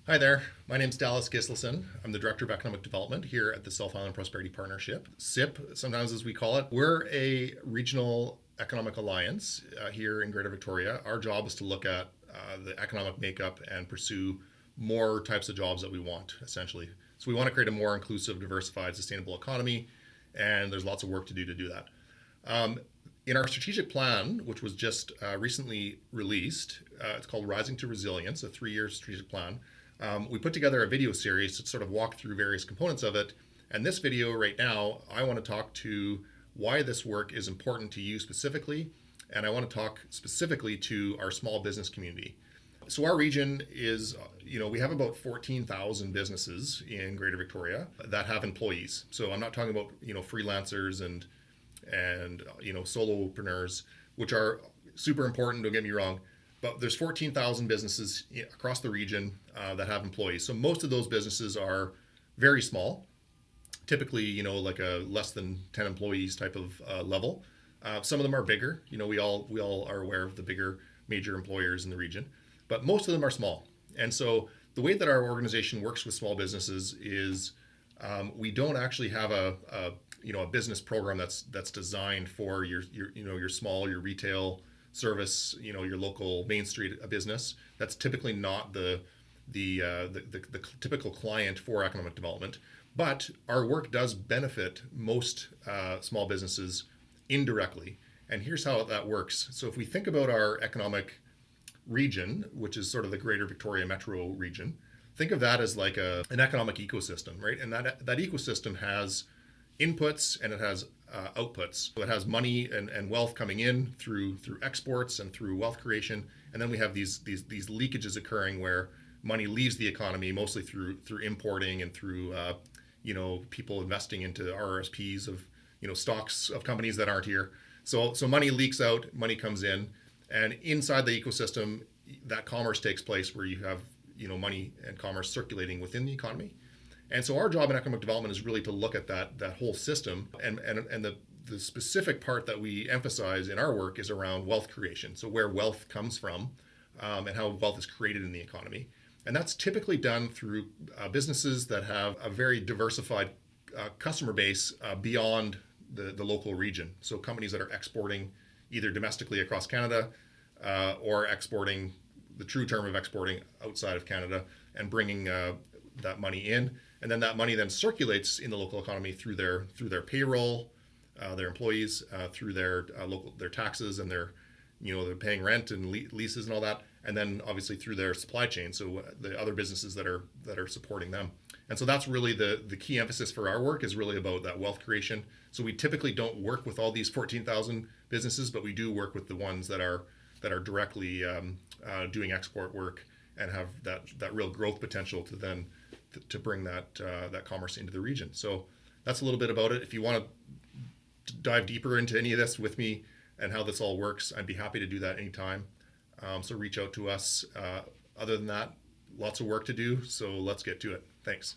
Hi there, my name's Gislason. I'm the Director of Economic Development here at the South Island Prosperity Partnership, SIP, sometimes as we call it. We're a regional economic alliance here in Greater Victoria. Our job is to look at the economic makeup and pursue more types of jobs that we want, essentially. So we want to create a more inclusive, diversified, sustainable economy, and there's lots of work to do that. In our strategic plan, which was just recently released, it's called Rising to Resilience, a 3-year strategic plan. We put together a video series to sort of walk through various components of it. And this video right now, I want to talk to why this work is important to you specifically. And I want to talk specifically to our small business community. So our region is, we have about 14,000 businesses in Greater Victoria that have employees. So I'm not talking about, freelancers and solopreneurs, which are super important, don't get me wrong. But there's 14,000 businesses across the region that have employees. So most of those businesses are very small, typically, like a less than 10 employees type of level. Some of them are bigger. We all are aware of the bigger major employers in the region, but most of them are small. And so the way that our organization works with small businesses is we don't actually have a business program that's designed for your small, your retail service, your local Main Street business. That's typically not the typical client for economic development. But our work does benefit most small businesses indirectly. And here's how that works. So if we think about our economic region, which is sort of the Greater Victoria Metro region, think of that as like an economic ecosystem, right? And that ecosystem has inputs and it has outputs. So it has money and wealth coming in through exports and through wealth creation, and then we have these leakages occurring where money leaves the economy mostly through importing and through people investing into RRSPs of stocks of companies that aren't here. So money leaks out, money comes in, and inside the ecosystem, that commerce takes place where you have money and commerce circulating within the economy. And so our job in economic development is really to look at that whole system, and the specific part that we emphasize in our work is around wealth creation. So where wealth comes from and how wealth is created in the economy. And that's typically done through businesses that have a very diversified customer base beyond the local region. So companies that are exporting either domestically across Canada or exporting, the true term of exporting, outside of Canada and bringing that money in. And then that money then circulates in the local economy through their payroll, their employees, through their taxes, and they're paying rent and leases and all that, and then obviously through their supply chain. So the other businesses that are supporting them. And so that's really the key emphasis for our work, is really about that wealth creation. So we typically don't work with all these 14,000 businesses, but we do work with the ones that are directly doing export work and have that real growth potential to bring that commerce into the region. So that's a little bit about it. If you want to dive deeper into any of this with me and how this all works, I'd be happy to do that anytime. So reach out to us. Other than that, lots of work to do. So let's get to it. Thanks.